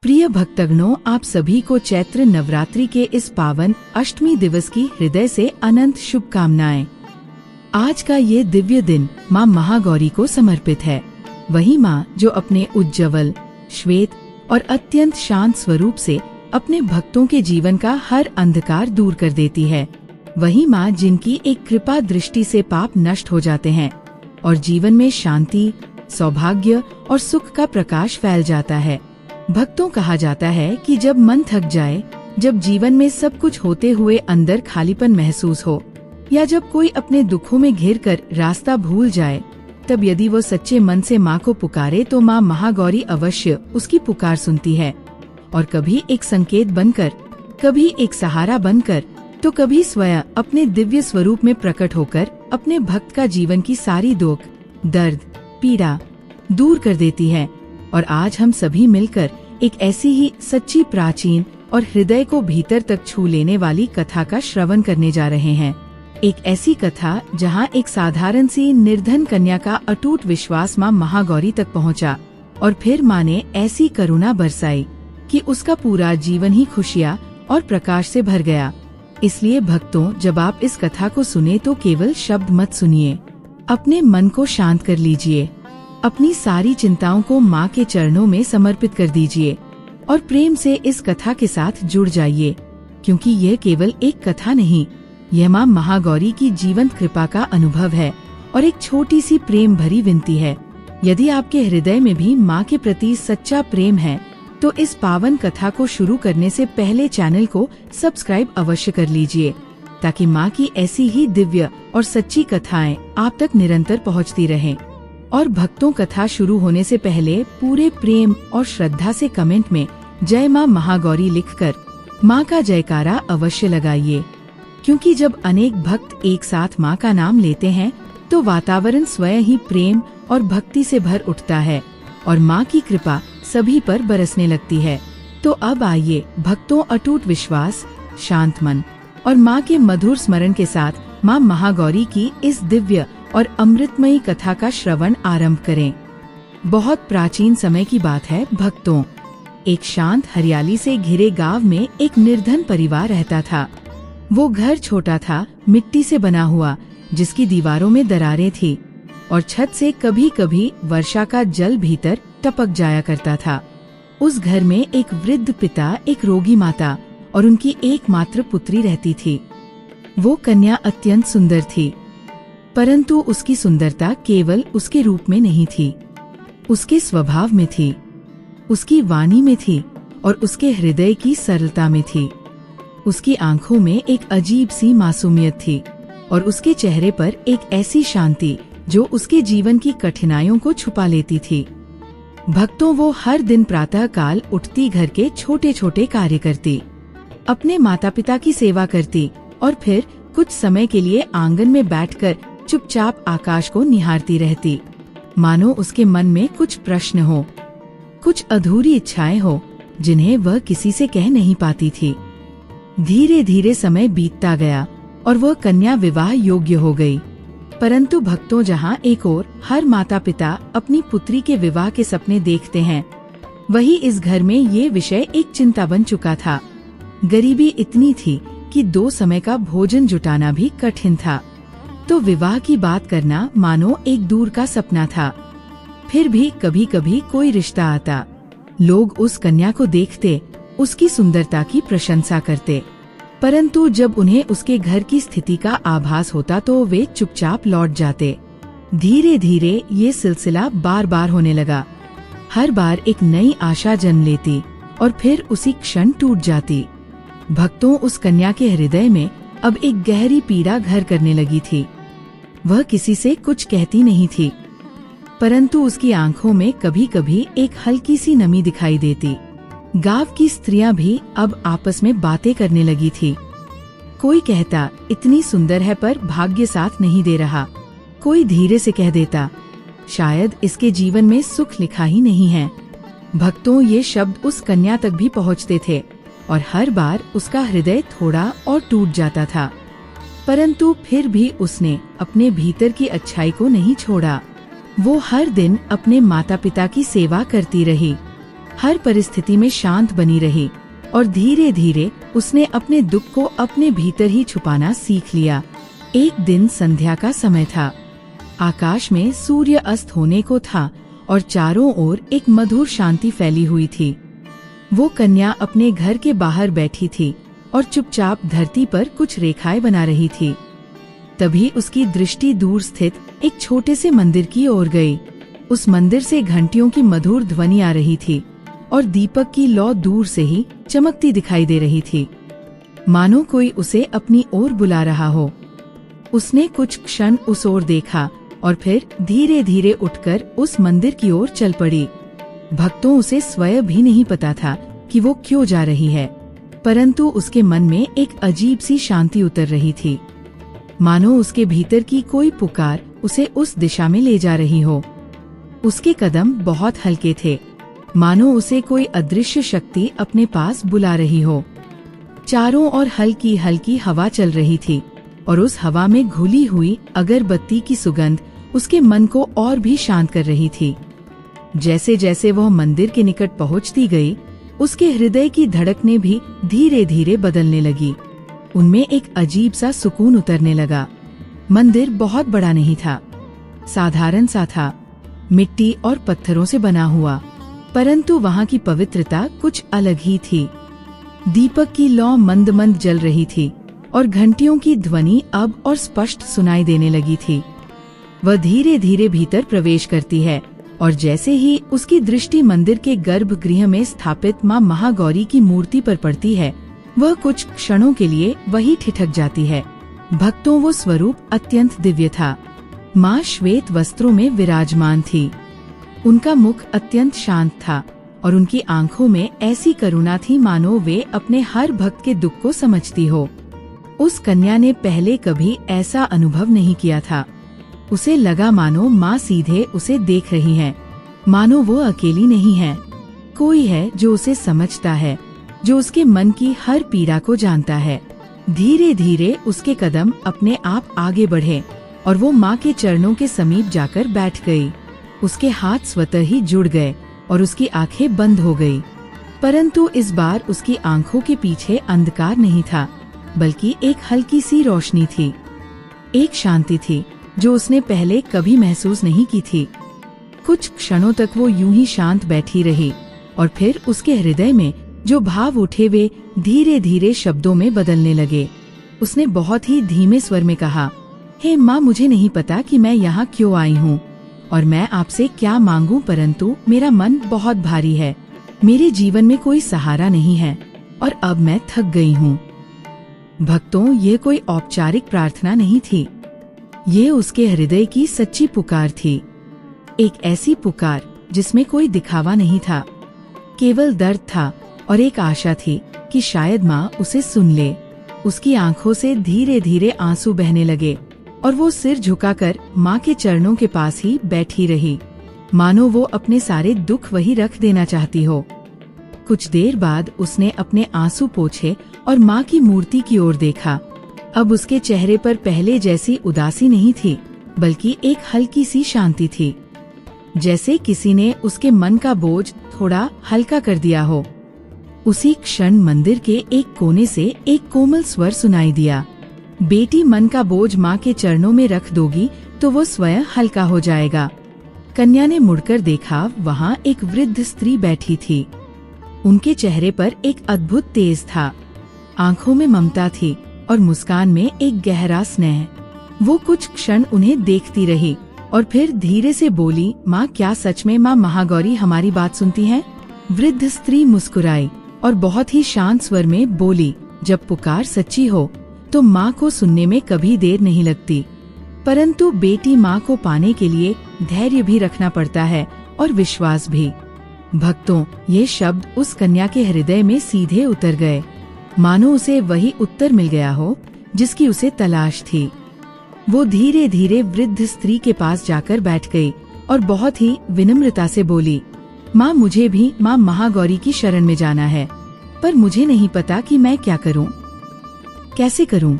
प्रिय भक्तगणों, आप सभी को चैत्र नवरात्रि के इस पावन अष्टमी दिवस की हृदय से अनंत शुभकामनाएं। आज का ये दिव्य दिन माँ महागौरी को समर्पित है। वही माँ जो अपने उज्ज्वल, श्वेत और अत्यंत शांत स्वरूप से अपने भक्तों के जीवन का हर अंधकार दूर कर देती है। वही माँ जिनकी एक कृपा दृष्टि से पाप नष्ट हो जाते हैं और जीवन में शांति, सौभाग्य और सुख का प्रकाश फैल जाता है। भक्तों, कहा जाता है कि जब मन थक जाए, जब जीवन में सब कुछ होते हुए अंदर खालीपन महसूस हो, या जब कोई अपने दुखों में घिरकर रास्ता भूल जाए, तब यदि वो सच्चे मन से माँ को पुकारे तो माँ महागौरी अवश्य उसकी पुकार सुनती है और कभी एक संकेत बनकर, कभी एक सहारा बनकर, तो कभी स्वयं अपने दिव्य स्वरूप में प्रकट होकर अपने भक्त का जीवन की सारी दुख, दर्द, पीड़ा दूर कर देती है। और आज हम सभी मिलकर एक ऐसी ही सच्ची, प्राचीन और हृदय को भीतर तक छू लेने वाली कथा का श्रवण करने जा रहे हैं। एक ऐसी कथा जहां एक साधारण सी निर्धन कन्या का अटूट विश्वास माँ महागौरी तक पहुंचा और फिर माँ ने ऐसी करुणा बरसाई कि उसका पूरा जीवन ही खुशियाँ और प्रकाश से भर गया। इसलिए भक्तों, जब आप इस कथा को सुने तो केवल शब्द मत सुनिए, अपने मन को शांत कर लीजिए, अपनी सारी चिंताओं को माँ के चरणों में समर्पित कर दीजिए और प्रेम से इस कथा के साथ जुड़ जाइए, क्योंकि यह केवल एक कथा नहीं, यह माँ महागौरी की जीवंत कृपा का अनुभव है और एक छोटी सी प्रेम भरी विनती है। यदि आपके हृदय में भी माँ के प्रति सच्चा प्रेम है तो इस पावन कथा को शुरू करने से पहले चैनल को सब्सक्राइब अवश्य कर लीजिए, ताकि माँ की ऐसी ही दिव्य और सच्ची कथाएं आप तक निरंतर पहुँचती रहें। और भक्तों, कथा शुरू होने से पहले पूरे प्रेम और श्रद्धा से कमेंट में जय माँ महागौरी लिखकर माँ का जयकारा अवश्य लगाइए, क्योंकि जब अनेक भक्त एक साथ माँ का नाम लेते हैं तो वातावरण स्वयं ही प्रेम और भक्ति से भर उठता है और माँ की कृपा सभी पर बरसने लगती है। तो अब आइए भक्तों, अटूट विश्वास, शांत मन और माँ के मधुर स्मरण के साथ माँ महागौरी की इस दिव्य और अमृतमयी कथा का श्रवण आरंभ करें। बहुत प्राचीन समय की बात है भक्तों। एक शांत, हरियाली से घिरे गांव में एक निर्धन परिवार रहता था। वो घर छोटा था, मिट्टी से बना हुआ, जिसकी दीवारों में दरारें थी और छत से कभी कभी वर्षा का जल भीतर टपक जाया करता था। उस घर में एक वृद्ध पिता, एक रोगी माता और उनकी एकमात्र पुत्री रहती थी। वो कन्या अत्यंत सुंदर थी, परंतु उसकी सुंदरता केवल उसके रूप में नहीं थी, उसके स्वभाव में थी, उसकी वाणी में थी और उसके हृदय की सरलता में थी। उसकी आंखों में एक अजीब सी मासूमियत थी और उसके चेहरे पर एक ऐसी शांति जो उसके जीवन की कठिनाइयों को छुपा लेती थी। भक्तों, वो हर दिन प्रातः काल उठती, घर के छोटे छोटे कार्य करती, अपने माता पिता की सेवा करती और फिर कुछ समय के लिए आंगन में बैठकर चुपचाप आकाश को निहारती रहती, मानो उसके मन में कुछ प्रश्न हो, कुछ अधूरी इच्छाएं हो जिन्हें वह किसी से कह नहीं पाती थी। धीरे धीरे समय बीतता गया और वह कन्या विवाह योग्य हो गई। परंतु भक्तों, जहाँ एक ओर हर माता पिता अपनी पुत्री के विवाह के सपने देखते हैं, वही इस घर में ये विषय एक चिंता बन चुका था। गरीबी इतनी थी कि 2 समय का भोजन जुटाना भी कठिन था, तो विवाह की बात करना मानो एक दूर का सपना था। फिर भी कभी कभी कोई रिश्ता आता, लोग उस कन्या को देखते, उसकी सुंदरता की प्रशंसा करते, परंतु जब उन्हें उसके घर की स्थिति का आभास होता तो वे चुपचाप लौट जाते। धीरे धीरे ये सिलसिला बार बार होने लगा। हर बार एक नई आशा जन्म लेती और फिर उसी क्षण टूट जाती। भक्तों, उस कन्या के हृदय में अब एक गहरी पीड़ा घर करने लगी थी। वह किसी से कुछ कहती नहीं थी, परंतु उसकी आंखों में कभी कभी एक हल्की सी नमी दिखाई देती। गांव की स्त्रियां भी अब आपस में बातें करने लगी थी। कोई कहता, इतनी सुंदर है पर भाग्य साथ नहीं दे रहा। कोई धीरे से कह देता, शायद इसके जीवन में सुख लिखा ही नहीं है। भक्तों, ये शब्द उस कन्या तक भी पहुंचते थे और हर बार उसका हृदय थोड़ा और टूट जाता था, परंतु फिर भी उसने अपने भीतर की अच्छाई को नहीं छोड़ा। वो हर दिन अपने माता पिता की सेवा करती रही, हर परिस्थिति में शांत बनी रही और धीरे धीरे उसने अपने दुख को अपने भीतर ही छुपाना सीख लिया। एक दिन संध्या का समय था। आकाश में सूर्य अस्त होने को था और चारों ओर एक मधुर शांति फैली हुई थी। वो कन्या अपने घर के बाहर बैठी थी और चुपचाप धरती पर कुछ रेखाएं बना रही थी। तभी उसकी दृष्टि दूर स्थित एक छोटे से मंदिर की ओर गई। उस मंदिर से घंटियों की मधुर ध्वनि आ रही थी और दीपक की लौ दूर से ही चमकती दिखाई दे रही थी, मानो कोई उसे अपनी ओर बुला रहा हो। उसने कुछ क्षण उस ओर देखा और फिर धीरे धीरे उठकर उस मंदिर की ओर चल पड़ी। भक्तों, उसे स्वयं भी नहीं पता था कि वो क्यों जा रही है, परंतु उसके मन में एक अजीब सी शांति उतर रही थी, मानो उसके भीतर की कोई पुकार उसे उस दिशा में ले जा रही हो। उसके कदम बहुत हल्के थे, मानो उसे कोई अदृश्य शक्ति अपने पास बुला रही हो। चारों ओर हल्की हल्की हवा चल रही थी और उस हवा में घुली हुई अगरबत्ती की सुगंध उसके मन को और भी शांत कर रही थी। जैसे जैसे वह मंदिर के निकट पहुंचती गई, उसके हृदय की धड़कनें भी धीरे धीरे बदलने लगी। उनमें एक अजीब सा सुकून उतरने लगा। मंदिर बहुत बड़ा नहीं था, साधारण सा था, मिट्टी और पत्थरों से बना हुआ, परंतु वहाँ की पवित्रता कुछ अलग ही थी। दीपक की लौ मंद मंद जल रही थी और घंटियों की ध्वनि अब और स्पष्ट सुनाई देने लगी थी। वह धीरे धीरे भीतर प्रवेश करती है और जैसे ही उसकी दृष्टि मंदिर के गर्भगृह में स्थापित मां महागौरी की मूर्ति पर पड़ती है, वह कुछ क्षणों के लिए वही ठिठक जाती है। भक्तों, वो स्वरूप अत्यंत दिव्य था। मां श्वेत वस्त्रों में विराजमान थी। उनका मुख अत्यंत शांत था और उनकी आंखों में ऐसी करुणा थी मानो वे अपने हर भक्त के दुख को समझती हो। उस कन्या ने पहले कभी ऐसा अनुभव नहीं किया था। उसे लगा मानो माँ सीधे उसे देख रही है, मानो वो अकेली नहीं है, कोई है जो उसे समझता है, जो उसके मन की हर पीड़ा को जानता है। धीरे धीरे उसके कदम अपने आप आगे बढ़े और वो माँ के चरणों के समीप जाकर बैठ गई। उसके हाथ स्वतः ही जुड़ गए और उसकी आंखें बंद हो गई, परंतु इस बार उसकी आंखों के पीछे अंधकार नहीं था, बल्कि एक हल्की सी रोशनी थी। एक शांति थी जो उसने पहले कभी महसूस नहीं की थी। कुछ क्षणों तक वो यूं ही शांत बैठी रही और फिर उसके हृदय में जो भाव उठे वे धीरे धीरे शब्दों में बदलने लगे। उसने बहुत ही धीमे स्वर में कहा, हे माँ, मुझे नहीं पता कि मैं यहाँ क्यों आई हूँ और मैं आपसे क्या मांगूं, परंतु मेरा मन बहुत भारी है। मेरे जीवन में कोई सहारा नहीं है और अब मैं थक गई हूँ। भक्तों, ये कोई औपचारिक प्रार्थना नहीं थी, ये उसके हृदय की सच्ची पुकार थी। एक ऐसी पुकार जिसमें कोई दिखावा नहीं था, केवल दर्द था और एक आशा थी कि शायद माँ उसे सुन ले। उसकी आंखों से धीरे धीरे आंसू बहने लगे और वो सिर झुकाकर माँ के चरणों के पास ही बैठी रही, मानो वो अपने सारे दुख वही रख देना चाहती हो। कुछ देर बाद उसने अपने आंसू पोंछे और माँ की मूर्ति की ओर देखा। अब उसके चेहरे पर पहले जैसी उदासी नहीं थी, बल्कि एक हल्की सी शांति थी, जैसे किसी ने उसके मन का बोझ थोड़ा हल्का कर दिया हो। उसी क्षण मंदिर के एक कोने से एक कोमल स्वर सुनाई दिया, बेटी, मन का बोझ माँ के चरणों में रख दोगी तो वो स्वयं हल्का हो जाएगा। कन्या ने मुड़कर देखा, वहाँ एक वृद्ध स्त्री बैठी थी। उनके चेहरे पर एक अद्भुत तेज था, आंखों में ममता थी और मुस्कान में एक गहरा स्नेह। वो कुछ क्षण उन्हें देखती रही और फिर धीरे से बोली, माँ, क्या सच में माँ महागौरी हमारी बात सुनती हैं? वृद्ध स्त्री मुस्कुराई और बहुत ही शांत स्वर में बोली, जब पुकार सच्ची हो तो माँ को सुनने में कभी देर नहीं लगती, परंतु बेटी, माँ को पाने के लिए धैर्य भी रखना पड़ता है और विश्वास भी। भक्तों, ये शब्द उस कन्या के हृदय में सीधे उतर गए, मानो उसे वही उत्तर मिल गया हो जिसकी उसे तलाश थी। वो धीरे धीरे वृद्ध स्त्री के पास जाकर बैठ गई और बहुत ही विनम्रता से बोली, माँ, मुझे भी माँ महागौरी की शरण में जाना है, पर मुझे नहीं पता कि मैं क्या करूँ, कैसे करूँ।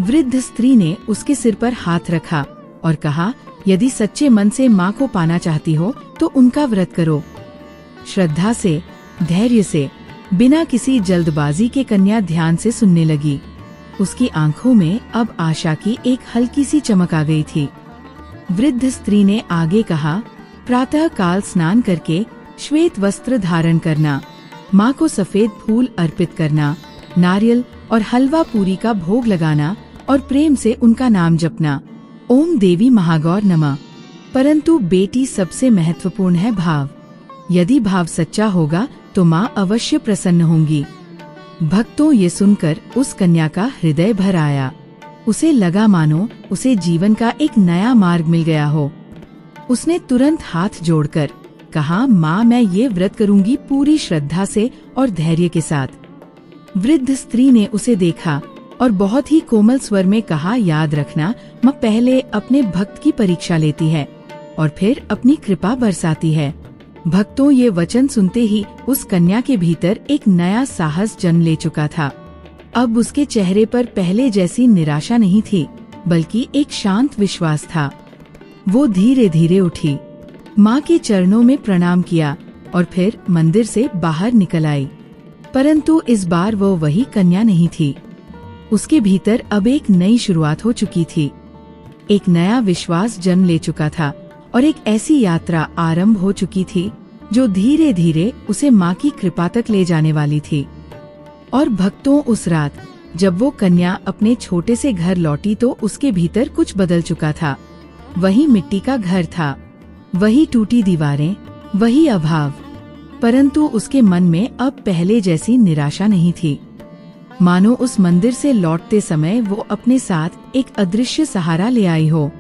वृद्ध स्त्री ने उसके सिर पर हाथ रखा और कहा, यदि सच्चे मन से माँ को पाना चाहती हो तो उनका व्रत करो। श्रद्धा से, धैर्य से, बिना किसी जल्दबाजी के कन्या ध्यान से सुनने लगी। उसकी आंखों में अब आशा की एक हल्की सी चमक आ गई थी। वृद्ध स्त्री ने आगे कहा, प्रातः काल स्नान करके श्वेत वस्त्र धारण करना, माँ को सफेद फूल अर्पित करना, नारियल और हलवा पूरी का भोग लगाना और प्रेम से उनका नाम जपना। ओम देवी महागौर नमः। परंतु बेटी, सबसे महत्वपूर्ण है भाव। यदि भाव सच्चा होगा तो माँ अवश्य प्रसन्न होंगी। भक्तों, ये सुनकर उस कन्या का हृदय भर आया। उसे लगा मानो उसे जीवन का एक नया मार्ग मिल गया हो। उसने तुरंत हाथ जोड़कर कहा, माँ, मैं ये व्रत करूंगी पूरी श्रद्धा से और धैर्य के साथ। वृद्ध स्त्री ने उसे देखा और बहुत ही कोमल स्वर में कहा, याद रखना, माँ पहले अपने भक्त की परीक्षा लेती है और फिर अपनी कृपा बरसाती है। भक्तों, ये वचन सुनते ही उस कन्या के भीतर एक नया साहस जन्म ले चुका था। अब उसके चेहरे पर पहले जैसी निराशा नहीं थी, बल्कि एक शांत विश्वास था। वो धीरे धीरे उठी, माँ के चरणों में प्रणाम किया और फिर मंदिर से बाहर निकल आई। परंतु इस बार वो वही कन्या नहीं थी। उसके भीतर अब एक नई शुरुआत हो चुकी थी। एक नया विश्वास जन्म ले चुका था और एक ऐसी यात्रा आरंभ हो चुकी थी जो धीरे धीरे उसे माँ की कृपा तक ले जाने वाली थी। और भक्तों, उस रात जब वो कन्या अपने छोटे से घर लौटी तो उसके भीतर कुछ बदल चुका था। वही मिट्टी का घर था, वही टूटी दीवारें, वही अभाव। परंतु उसके मन में अब पहले जैसी निराशा नहीं थी। मानो उस मंदिर से लौटते समय वो अपने साथ एक अदृश्य सहारा ले आई हो।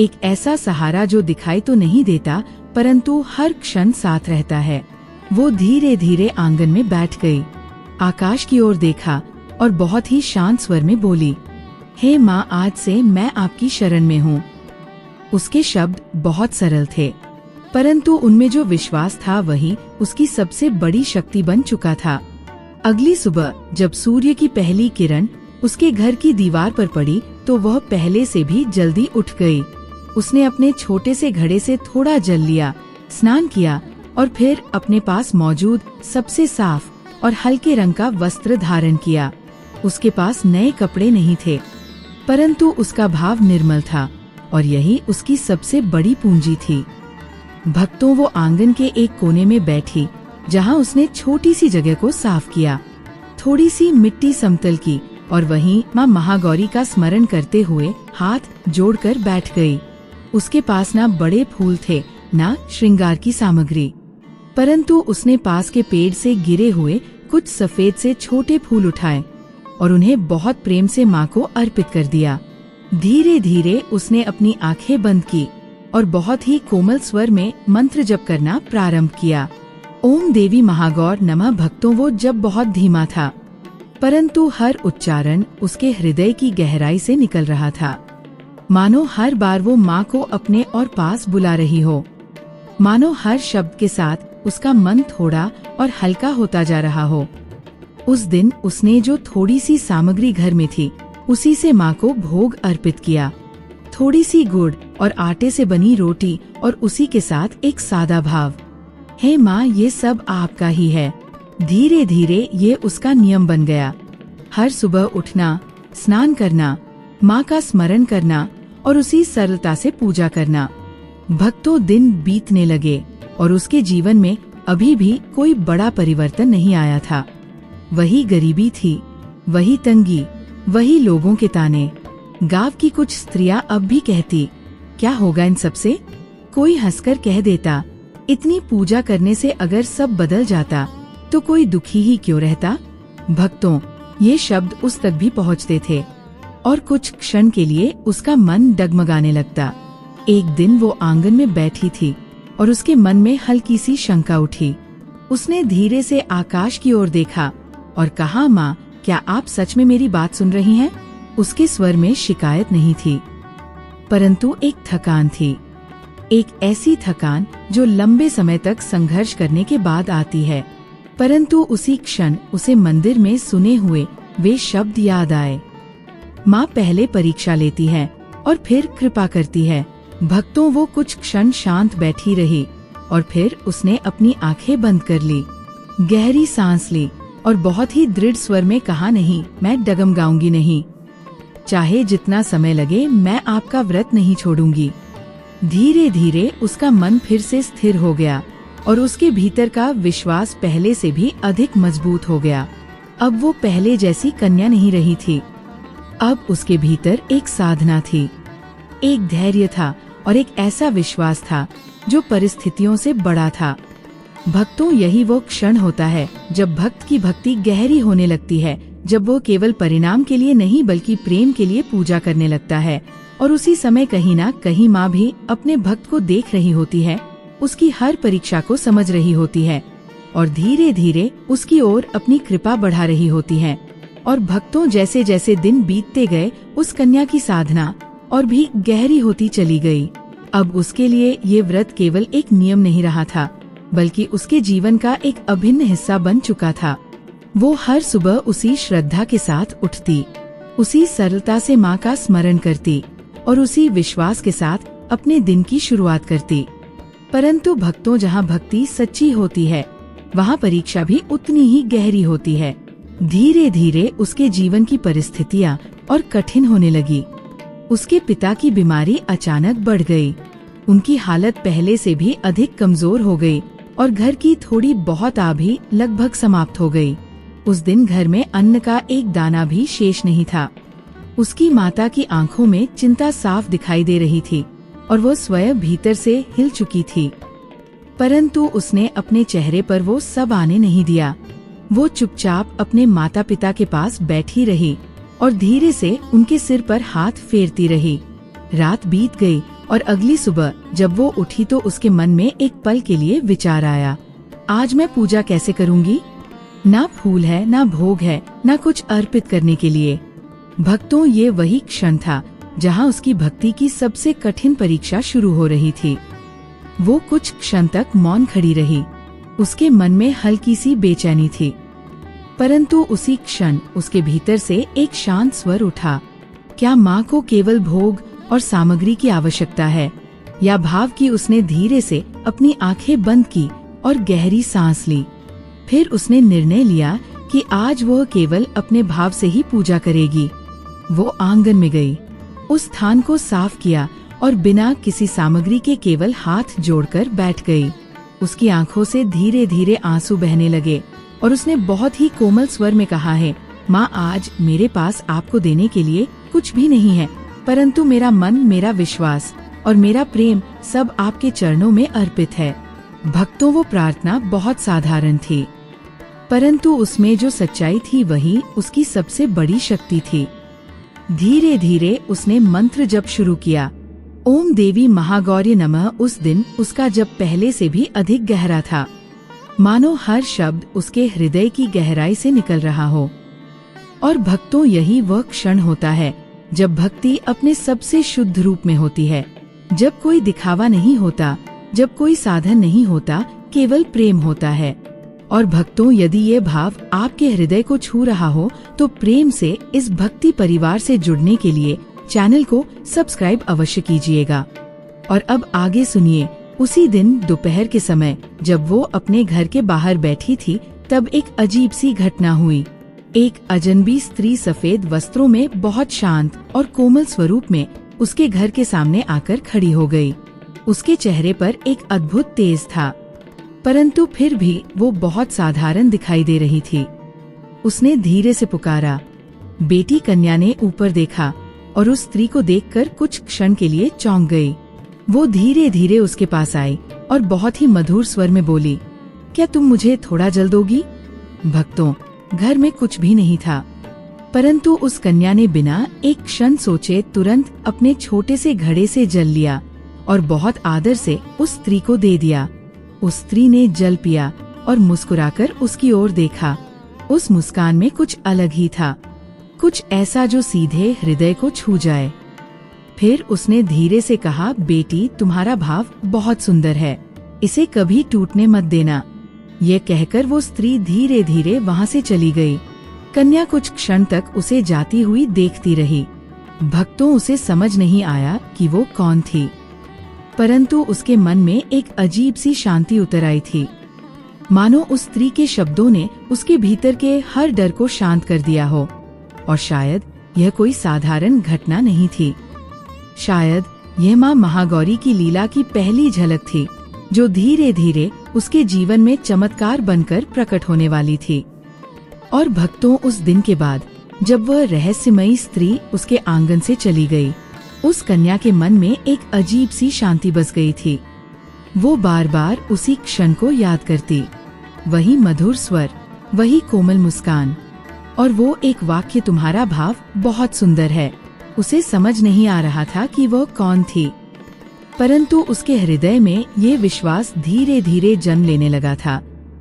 एक ऐसा सहारा जो दिखाई तो नहीं देता, परंतु हर क्षण साथ रहता है। वो धीरे धीरे आंगन में बैठ गई, आकाश की ओर देखा और बहुत ही शांत स्वर में बोली, हे माँ, आज से मैं आपकी शरण में हूँ। उसके शब्द बहुत सरल थे, परंतु उनमें जो विश्वास था वही उसकी सबसे बड़ी शक्ति बन चुका था। अगली सुबह जब सूर्य की पहली किरण उसके घर की दीवार पर पड़ी तो वह पहले से भी जल्दी उठ गई। उसने अपने छोटे से घड़े से थोड़ा जल लिया, स्नान किया और फिर अपने पास मौजूद सबसे साफ और हल्के रंग का वस्त्र धारण किया। उसके पास नए कपड़े नहीं थे, परंतु उसका भाव निर्मल था और यही उसकी सबसे बड़ी पूंजी थी। भक्तों, वो आंगन के एक कोने में बैठी जहाँ उसने छोटी सी जगह को साफ किया, थोड़ी सी मिट्टी समतल की और वहीं माँ महागौरी का स्मरण करते हुए हाथ जोड़कर बैठ गई। उसके पास ना बड़े फूल थे, ना श्रृंगार की सामग्री, परंतु उसने पास के पेड़ से गिरे हुए कुछ सफेद से छोटे फूल उठाए और उन्हें बहुत प्रेम से माँ को अर्पित कर दिया। धीरे धीरे उसने अपनी आंखें बंद की और बहुत ही कोमल स्वर में मंत्र जप करना प्रारंभ किया। ओम देवी महागौर नमः। भक्तों, वो जब बहुत धीमा था, परंतु हर उच्चारण उसके हृदय की गहराई से निकल रहा था। मानो हर बार वो माँ को अपने और पास बुला रही हो। मानो हर शब्द के साथ उसका मन थोड़ा और हल्का होता जा रहा हो। उस दिन उसने जो थोड़ी सी सामग्री घर में थी, उसी से माँ को भोग अर्पित किया। थोड़ी सी गुड़ और आटे से बनी रोटी और उसी के साथ एक सादा भाव, हे माँ, ये सब आपका ही है। धीरे धीरे ये उसका नियम बन गया। हर सुबह उठना, स्नान करना, माँ का स्मरण करना और उसी सरलता से पूजा करना। भक्तों, दिन बीतने लगे और उसके जीवन में अभी भी कोई बड़ा परिवर्तन नहीं आया था। वही गरीबी थी, वही तंगी, वही लोगों के ताने। गांव की कुछ स्त्रियां अब भी कहती, क्या होगा इन सबसे? कोई हंसकर कह देता, इतनी पूजा करने से अगर सब बदल जाता तो कोई दुखी ही क्यों रहता। भक्तों, ये शब्द उस तक भी पहुँचते थे और कुछ क्षण के लिए उसका मन डगमगाने लगता। एक दिन वो आंगन में बैठी थी और उसके मन में हल्की सी शंका उठी। उसने धीरे से आकाश की ओर देखा और कहा, माँ, क्या आप सच में मेरी बात सुन रही हैं? उसके स्वर में शिकायत नहीं थी, परंतु एक थकान थी। एक ऐसी थकान जो लंबे समय तक संघर्ष करने के बाद आती है। परंतु उसी क्षण उसे मंदिर में सुने हुए वे शब्द याद आए, माँ पहले परीक्षा लेती है और फिर कृपा करती है। भक्तों, वो कुछ क्षण शांत बैठी रही और फिर उसने अपनी आंखें बंद कर ली, गहरी सांस ली और बहुत ही दृढ़ स्वर में कहा, नहीं, मैं डगमगाऊंगी नहीं। चाहे जितना समय लगे, मैं आपका व्रत नहीं छोड़ूंगी। धीरे धीरे उसका मन फिर से स्थिर हो गया और उसके भीतर का विश्वास पहले से भी अधिक मजबूत हो गया। अब वो पहले जैसी कन्या नहीं रही थी। अब उसके भीतर एक साधना थी, एक धैर्य था और एक ऐसा विश्वास था जो परिस्थितियों से बड़ा था। भक्तों, यही वो क्षण होता है जब भक्त की भक्ति गहरी होने लगती है, जब वो केवल परिणाम के लिए नहीं बल्कि प्रेम के लिए पूजा करने लगता है। और उसी समय कहीं ना कहीं माँ भी अपने भक्त को देख रही होती है, उसकी हर परीक्षा को समझ रही होती है और धीरे धीरे उसकी ओर अपनी कृपा बढ़ा रही होती है। और भक्तों, जैसे जैसे दिन बीतते गए, उस कन्या की साधना और भी गहरी होती चली गई। अब उसके लिए ये व्रत केवल एक नियम नहीं रहा था, बल्कि उसके जीवन का एक अभिन्न हिस्सा बन चुका था। वो हर सुबह उसी श्रद्धा के साथ उठती, उसी सरलता से माँ का स्मरण करती और उसी विश्वास के साथ अपने दिन की शुरुआत करती। परंतु भक्तों, जहाँ भक्ति सच्ची होती है, वहाँ परीक्षा भी उतनी ही गहरी होती है। धीरे धीरे उसके जीवन की परिस्थितियाँ और कठिन होने लगी। उसके पिता की बीमारी अचानक बढ़ गई। उनकी हालत पहले से भी अधिक कमजोर हो गई और घर की थोड़ी बहुत आय भी लगभग समाप्त हो गई। उस दिन घर में अन्न का एक दाना भी शेष नहीं था। उसकी माता की आंखों में चिंता साफ दिखाई दे रही थी और वो स्वयं भीतर से हिल चुकी थी। परंतु उसने अपने चेहरे पर वो सब आने नहीं दिया। वो चुपचाप अपने माता पिता के पास बैठी रही और धीरे से उनके सिर पर हाथ फेरती रही। रात बीत गई और अगली सुबह जब वो उठी तो उसके मन में एक पल के लिए विचार आया, आज मैं पूजा कैसे करूंगी? ना फूल है, ना भोग है, ना कुछ अर्पित करने के लिए। भक्तों, ये वही क्षण था जहाँ उसकी भक्ति की सबसे कठिन परीक्षा शुरू हो रही थी। वो कुछ क्षण तक मौन खड़ी रही। उसके मन में हल्की सी बेचैनी थी। परंतु उसी क्षण उसके भीतर से एक शांत स्वर उठा, क्या माँ को केवल भोग और सामग्री की आवश्यकता है? या भाव की उसने धीरे से अपनी आंखें बंद की और गहरी सांस ली। फिर उसने निर्णय लिया कि आज वह केवल अपने भाव से ही पूजा करेगी। वो आंगन में गई, उस स्थान को साफ किया और बिना किसी सामग्री के केवल हाथ जोड़कर बैठ गई। उसकी आंखों से धीरे धीरे आंसू बहने लगे और उसने बहुत ही कोमल स्वर में कहा है, माँ, आज मेरे पास आपको देने के लिए कुछ भी नहीं है, परंतु मेरा मन, मेरा विश्वास और मेरा प्रेम सब आपके चरणों में अर्पित है। भक्तों, वो प्रार्थना बहुत साधारण थी, परंतु उसमें जो सच्चाई थी वही उसकी सबसे बड़ी शक्ति थी। धीरे धीरे उसने मंत्र जप शुरू किया, ओम देवी महागौरी नमः। उस दिन उसका जप पहले से भी अधिक गहरा था, मानो हर शब्द उसके हृदय की गहराई से निकल रहा हो। और भक्तों, यही वह क्षण होता है जब भक्ति अपने सबसे शुद्ध रूप में होती है, जब कोई दिखावा नहीं होता, जब कोई साधन नहीं होता, केवल प्रेम होता है। और भक्तों, यदि ये भाव आपके हृदय को छू रहा हो तो प्रेम से इस भक्ति परिवार से जुड़ने के लिए चैनल को सब्सक्राइब अवश्य कीजिएगा। और अब आगे सुनिए। उसी दिन दोपहर के समय जब वो अपने घर के बाहर बैठी थी, तब एक अजीब सी घटना हुई। एक अजनबी स्त्री सफेद वस्त्रों में बहुत शांत और कोमल स्वरूप में उसके घर के सामने आकर खड़ी हो गई। उसके चेहरे पर एक अद्भुत तेज था, परंतु फिर भी वो बहुत साधारण दिखाई दे रही थी। उसने धीरे से पुकारा, बेटी। कन्या ने ऊपर देखा और उस स्त्री को देखकर कुछ क्षण के लिए चौंक गई। वो धीरे धीरे उसके पास आई और बहुत ही मधुर स्वर में बोली, क्या तुम मुझे थोड़ा जल दोगी? भक्तों, घर में कुछ भी नहीं था, परंतु उस कन्या ने बिना एक क्षण सोचे तुरंत अपने छोटे से घड़े से जल लिया और बहुत आदर से उस स्त्री को दे दिया। उस स्त्री ने जल पिया और मुस्कुराकर उसकी ओर देखा। उस मुस्कान में कुछ अलग ही था, कुछ ऐसा जो सीधे हृदय को छू जाए। फिर उसने धीरे से कहा, बेटी, तुम्हारा भाव बहुत सुंदर है, इसे कभी टूटने मत देना। ये कहकर वो स्त्री धीरे धीरे वहाँ से चली गई। कन्या कुछ क्षण तक उसे जाती हुई देखती रही। भक्तों, उसे समझ नहीं आया कि वो कौन थी। परंतु उसके मन में एक अजीब सी शांति उतर आई थी, मानो उस स्त्री के शब्दों ने उसके भीतर के हर डर को शांत कर दिया हो। और शायद यह कोई साधारण घटना नहीं थी, शायद यह माँ महागौरी की लीला की पहली झलक थी, जो धीरे धीरे उसके जीवन में चमत्कार बनकर प्रकट होने वाली थी। और भक्तों, उस दिन के बाद जब वह रहस्यमयी स्त्री उसके आंगन से चली गई, उस कन्या के मन में एक अजीब सी शांति बस गई थी। वो बार बार उसी क्षण को याद करती, वही मधुर स्वर, वही कोमल मुस्कान, और वो एक वाक्य, तुम्हारा भाव बहुत सुंदर है। उसे समझ नहीं आ रहा था कि वह कौन थी, परंतु उसके हृदय में ये विश्वास धीरे धीरे जन्म लेने लगा था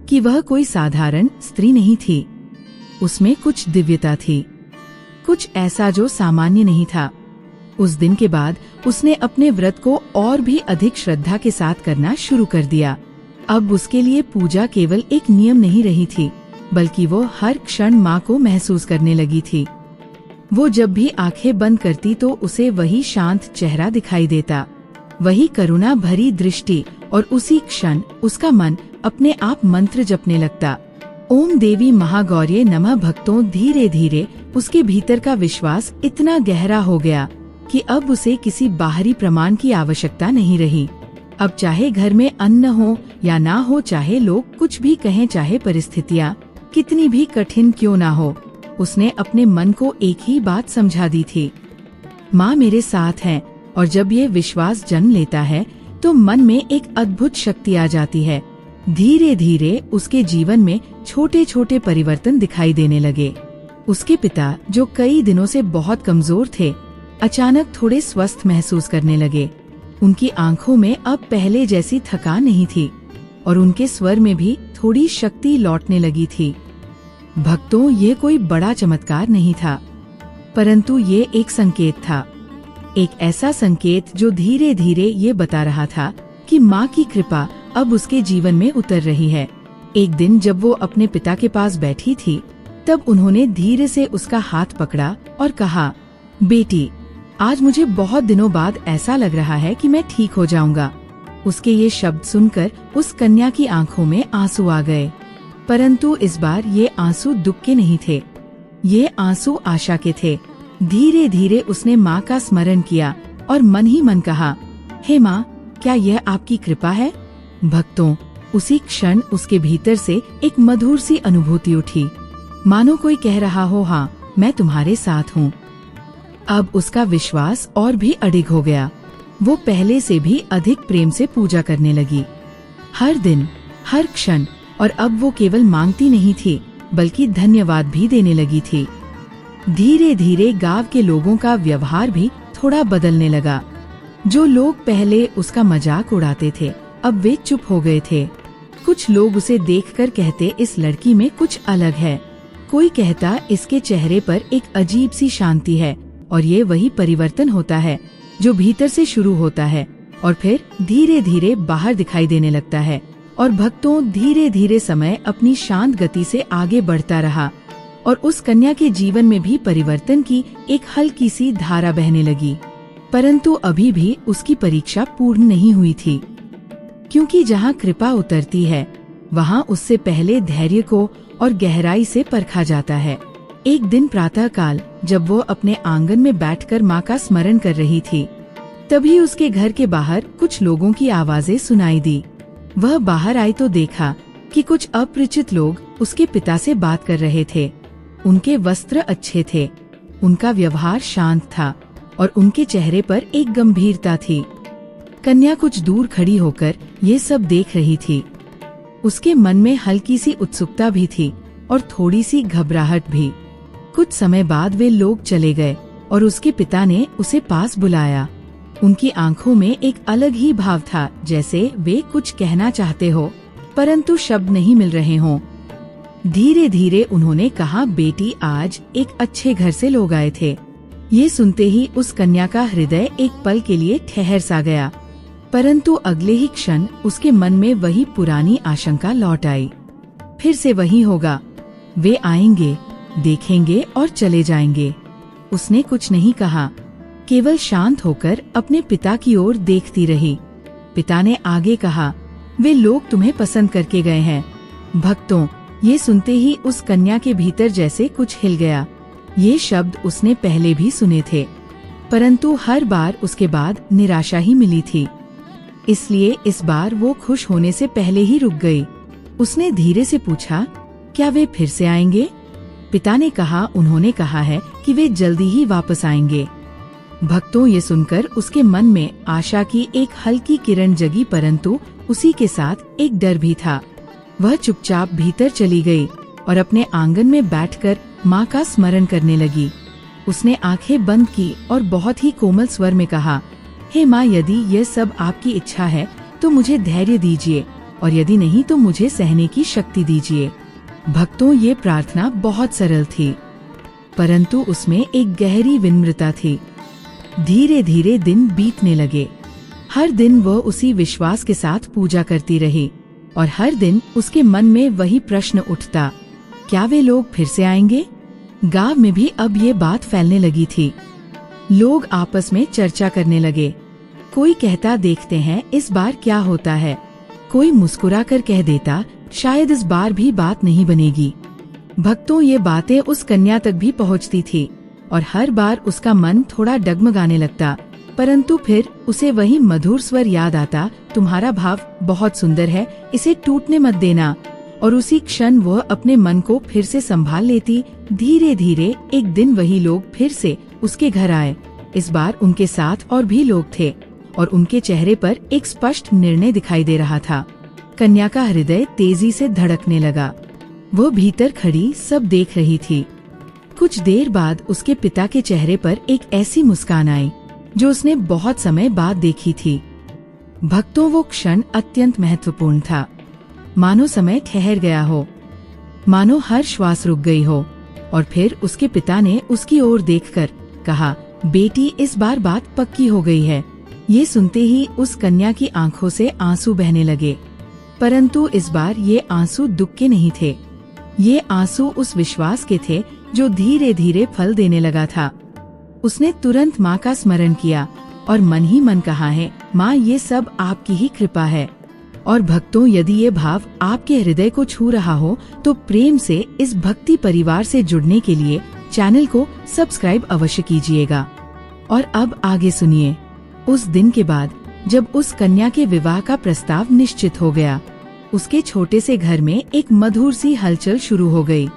कि वह कोई साधारण स्त्री नहीं थी। उसमें कुछ दिव्यता थी, कुछ ऐसा जो सामान्य नहीं था। उस दिन के बाद उसने अपने व्रत को और भी अधिक श्रद्धा के साथ करना शुरू कर दिया। अब उसके लिए पूजा केवल एक नियम नहीं रही थी, बल्कि वो हर क्षण माँ को महसूस करने लगी थी। वो जब भी आंखें बंद करती तो उसे वही शांत चेहरा दिखाई देता, वही करुणा भरी दृष्टि, और उसी क्षण उसका मन अपने आप मंत्र जपने लगता, ओम देवी महागौर्ये नमः। भक्तों, धीरे धीरे उसके भीतर का विश्वास इतना गहरा हो गया कि अब उसे किसी बाहरी प्रमाण की आवश्यकता नहीं रही। अब चाहे घर में अन्न हो या ना हो, चाहे लोग कुछ भी कहें, चाहे परिस्थितियाँ कितनी भी कठिन क्यों ना हो, उसने अपने मन को एक ही बात समझा दी थी, माँ मेरे साथ है। और जब ये विश्वास जन्म लेता है तो मन में एक अद्भुत शक्ति आ जाती है। धीरे धीरे उसके जीवन में छोटे छोटे परिवर्तन दिखाई देने लगे। उसके पिता, जो कई दिनों से बहुत कमजोर थे, अचानक थोड़े स्वस्थ महसूस करने लगे। उनकी आंखों में अब पहले जैसी थकान नहीं थी और उनके स्वर में भी थोड़ी शक्ति लौटने लगी थी। भक्तों, ये कोई बड़ा चमत्कार नहीं था, परंतु ये एक संकेत था, एक ऐसा संकेत जो धीरे धीरे ये बता रहा था कि माँ की कृपा अब उसके जीवन में उतर रही है। एक दिन जब वो अपने पिता के पास बैठी थी, तब उन्होंने धीरे से उसका हाथ पकड़ा और कहा, बेटी, आज मुझे बहुत दिनों बाद ऐसा लग रहा है कि मैं ठीक हो जाऊंगा। उसके ये शब्द सुनकर उस कन्या की आंखों में आंसू आ गए, परंतु इस बार ये आंसू दुख के नहीं थे, ये आंसू आशा के थे। धीरे धीरे उसने माँ का स्मरण किया और मन ही मन कहा, हे माँ, क्या यह आपकी कृपा है? भक्तों, उसी क्षण उसके भीतर से एक मधुर सी अनुभूति उठी, मानो कोई कह रहा हो, हाँ, मैं तुम्हारे साथ हूँ। अब उसका विश्वास और भी अडिग हो गया। वो पहले से भी अधिक प्रेम से पूजा करने लगी, हर दिन, हर क्षण। और अब वो केवल मांगती नहीं थी, बल्कि धन्यवाद भी देने लगी थी। धीरे धीरे गांव के लोगों का व्यवहार भी थोड़ा बदलने लगा। जो लोग पहले उसका मजाक उड़ाते थे, अब वे चुप हो गए थे। कुछ लोग उसे देखकर कहते, इस लड़की में कुछ अलग है। कोई कहता, इसके चेहरे पर एक अजीब सी शांति है। और ये वही परिवर्तन होता है जो भीतर से शुरू होता है और फिर धीरे धीरे बाहर दिखाई देने लगता है। और भक्तों, धीरे धीरे समय अपनी शांत गति से आगे बढ़ता रहा और उस कन्या के जीवन में भी परिवर्तन की एक हल्की सी धारा बहने लगी। परंतु अभी भी उसकी परीक्षा पूर्ण नहीं हुई थी, क्योंकि जहाँ कृपा उतरती है, वहाँ उससे पहले धैर्य को और गहराई से परखा जाता है। एक दिन प्रातःकाल जब वो अपने आंगन में बैठकर माँ का स्मरण कर रही थी, तभी उसके घर के बाहर कुछ लोगों की आवाजें सुनाई दी। वह बाहर आई तो देखा कि कुछ अपरिचित लोग उसके पिता से बात कर रहे थे। उनके वस्त्र अच्छे थे, उनका व्यवहार शांत था और उनके चेहरे पर एक गंभीरता थी। कन्या कुछ दूर खड़ी होकर ये सब देख रही थी। उसके मन में हल्की सी उत्सुकता भी थी और थोड़ी सी घबराहट भी। कुछ समय बाद वे लोग चले गए और उसके पिता ने उसे पास बुलाया। उनकी आंखों में एक अलग ही भाव था, जैसे वे कुछ कहना चाहते हो परंतु शब्द नहीं मिल रहे हों। धीरे धीरे उन्होंने कहा, बेटी, आज एक अच्छे घर से लोग आए थे। ये सुनते ही उस कन्या का हृदय एक पल के लिए ठहर सा गया, परंतु अगले ही क्षण उसके मन में वही पुरानी आशंका लौट आई। फिर से वही होगा, वे आएंगे, देखेंगे और चले जाएंगे। उसने कुछ नहीं कहा, केवल शांत होकर अपने पिता की ओर देखती रही। पिता ने आगे कहा, वे लोग तुम्हें पसंद करके गए हैं। भक्तों, ये सुनते ही उस कन्या के भीतर जैसे कुछ हिल गया। ये शब्द उसने पहले भी सुने थे, परंतु हर बार उसके बाद निराशा ही मिली थी। इसलिए इस बार वो खुश होने से पहले ही रुक गई। उसने धीरे से पूछा, क्या वे फिर से आएंगे? पिता ने कहा, उन्होंने कहा है कि वे जल्दी ही वापस आएंगे। भक्तों, ये सुनकर उसके मन में आशा की एक हल्की किरण जगी, परंतु उसी के साथ एक डर भी था। वह चुपचाप भीतर चली गई और अपने आंगन में बैठकर माँ का स्मरण करने लगी। उसने आंखें बंद की और बहुत ही कोमल स्वर में कहा, हे माँ, यदि यह सब आपकी इच्छा है तो मुझे धैर्य दीजिए, और यदि नहीं तो मुझे सहने की शक्ति दीजिए। भक्तों, ये प्रार्थना बहुत सरल थी, परंतु उसमें एक गहरी विनम्रता थी। धीरे धीरे दिन बीतने लगे। हर दिन वह उसी विश्वास के साथ पूजा करती रही, और हर दिन उसके मन में वही प्रश्न उठता, क्या वे लोग फिर से आएंगे? गांव में भी अब ये बात फैलने लगी थी। लोग आपस में चर्चा करने लगे। कोई कहता, देखते हैं इस बार क्या होता है। कोई मुस्कुराकर कह देता, शायद इस बार भी बात नहीं बनेगी। भक्तों, ये बातें उस कन्या तक भी पहुंचती थी, और हर बार उसका मन थोड़ा डगमगाने लगता, परंतु फिर उसे वही मधुर स्वर याद आता, तुम्हारा भाव बहुत सुंदर है, इसे टूटने मत देना। और उसी क्षण वह अपने मन को फिर से संभाल लेती। धीरे धीरे एक दिन वही लोग फिर से उसके घर आए। इस बार उनके साथ और भी लोग थे, और उनके चेहरे पर एक स्पष्ट निर्णय दिखाई दे रहा था। कन्या का हृदय तेजी से धड़कने लगा। वो भीतर खड़ी सब देख रही थी। कुछ देर बाद उसके पिता के चेहरे पर एक ऐसी मुस्कान आई जो उसने बहुत समय बाद देखी थी। भक्तों, वो क्षण अत्यंत महत्वपूर्ण था। मानो समय ठहर गया हो, मानो हर श्वास रुक गई हो। और फिर उसके पिता ने उसकी ओर देखकर कहा, बेटी, इस बार बात पक्की हो गई है। ये सुनते ही उस कन्या की आंखों से आंसू बहने लगे, परंतु इस बार ये आंसू दुख के नहीं थे। ये आंसू उस विश्वास के थे जो धीरे धीरे फल देने लगा था। उसने तुरंत माँ का स्मरण किया और मन ही मन कहा है, माँ, ये सब आपकी ही कृपा है। और भक्तों, यदि ये भाव आपके हृदय को छू रहा हो तो प्रेम से इस भक्ति परिवार से जुड़ने के लिए चैनल को सब्सक्राइब अवश्य कीजिएगा। और अब आगे सुनिए। उस दिन के बाद जब उस कन्या के विवाह का प्रस्ताव निश्चित हो गया, उसके छोटे से घर में एक मधुर सी हलचल शुरू हो गई।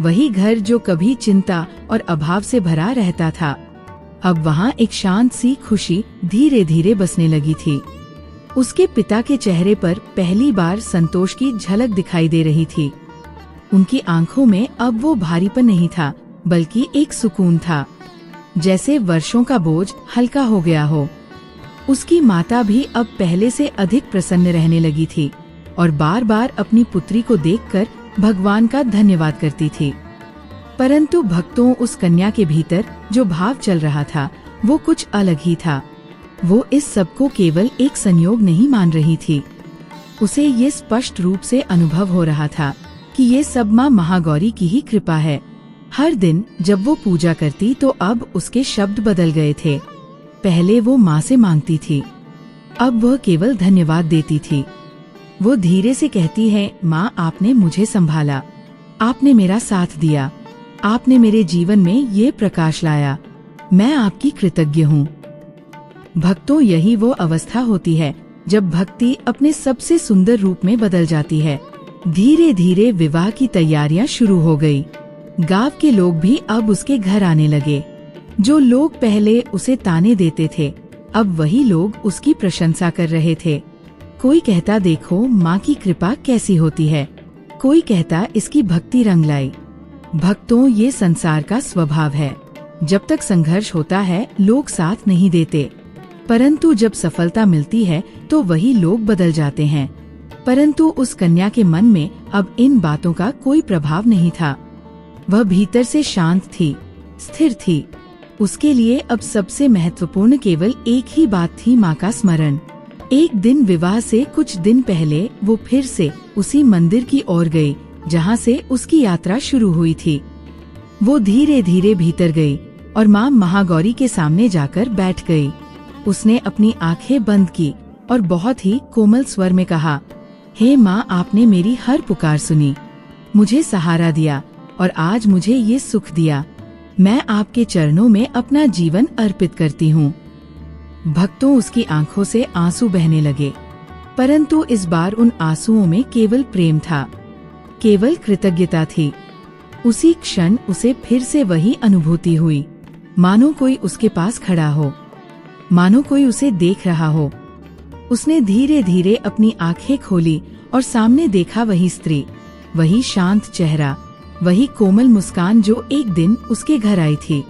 वही घर जो कभी चिंता और अभाव से भरा रहता था, अब वहाँ एक शांत सी खुशी धीरे धीरे बसने लगी थी। उसके पिता के चेहरे पर पहली बार संतोष की झलक दिखाई दे रही थी। उनकी आंखों में अब वो भारीपन नहीं था, बल्कि एक सुकून था, जैसे वर्षों का बोझ हल्का हो गया हो। उसकी माता भी अब पहले से अधिक प्रसन्न रहने लगी थी और बार बार अपनी पुत्री को देखकर भगवान का धन्यवाद करती थी। परंतु भक्तों, उस कन्या के भीतर जो भाव चल रहा था वो कुछ अलग ही था। वो इस सब को केवल एक संयोग नहीं मान रही थी। उसे ये स्पष्ट रूप से अनुभव हो रहा था कि ये सब माँ महागौरी की ही कृपा है। हर दिन जब वो पूजा करती तो अब उसके शब्द बदल गए थे। पहले वो माँ से मांगती थी, अब वह केवल धन्यवाद देती थी। वो धीरे से कहती है, माँ, आपने मुझे संभाला, आपने मेरा साथ दिया, आपने मेरे जीवन में ये प्रकाश लाया, मैं आपकी कृतज्ञ हूँ। भक्तों, यही वो अवस्था होती है जब भक्ति अपने सबसे सुंदर रूप में बदल जाती है। धीरे धीरे विवाह की तैयारियां शुरू हो गई। गांव के लोग भी अब उसके घर आने लगे। जो लोग पहले उसे ताने देते थे, अब वही लोग उसकी प्रशंसा कर रहे थे। कोई कहता, देखो माँ की कृपा कैसी होती है। कोई कहता, इसकी भक्ति रंग लाई। भक्तों, ये संसार का स्वभाव है। जब तक संघर्ष होता है लोग साथ नहीं देते, परंतु जब सफलता मिलती है तो वही लोग बदल जाते हैं। परंतु उस कन्या के मन में अब इन बातों का कोई प्रभाव नहीं था। वह भीतर से शांत थी, स्थिर थी। उसके लिए अब सबसे महत्वपूर्ण केवल एक ही बात थी, माँ का स्मरण। एक दिन विवाह से कुछ दिन पहले वो फिर से उसी मंदिर की ओर गई जहाँ से उसकी यात्रा शुरू हुई थी। वो धीरे धीरे भीतर गई और माँ महागौरी के सामने जाकर बैठ गई। उसने अपनी आंखें बंद की और बहुत ही कोमल स्वर में कहा, हे माँ, आपने मेरी हर पुकार सुनी, मुझे सहारा दिया और आज मुझे ये सुख दिया। मैं आपके चरणों में अपना जीवन अर्पित करती हूँ। भक्तों, उसकी आंखों से आंसू बहने लगे, परंतु इस बार उन आंसुओं में केवल प्रेम था, केवल कृतज्ञता थी। उसी क्षण उसे फिर से वही अनुभूति हुई, मानो कोई उसके पास खड़ा हो, मानो कोई उसे देख रहा हो। उसने धीरे धीरे अपनी आंखें खोली और सामने देखा वही स्त्री, वही शांत चेहरा, वही कोमल मुस्कान जो एक दिन उसके घर आई थी।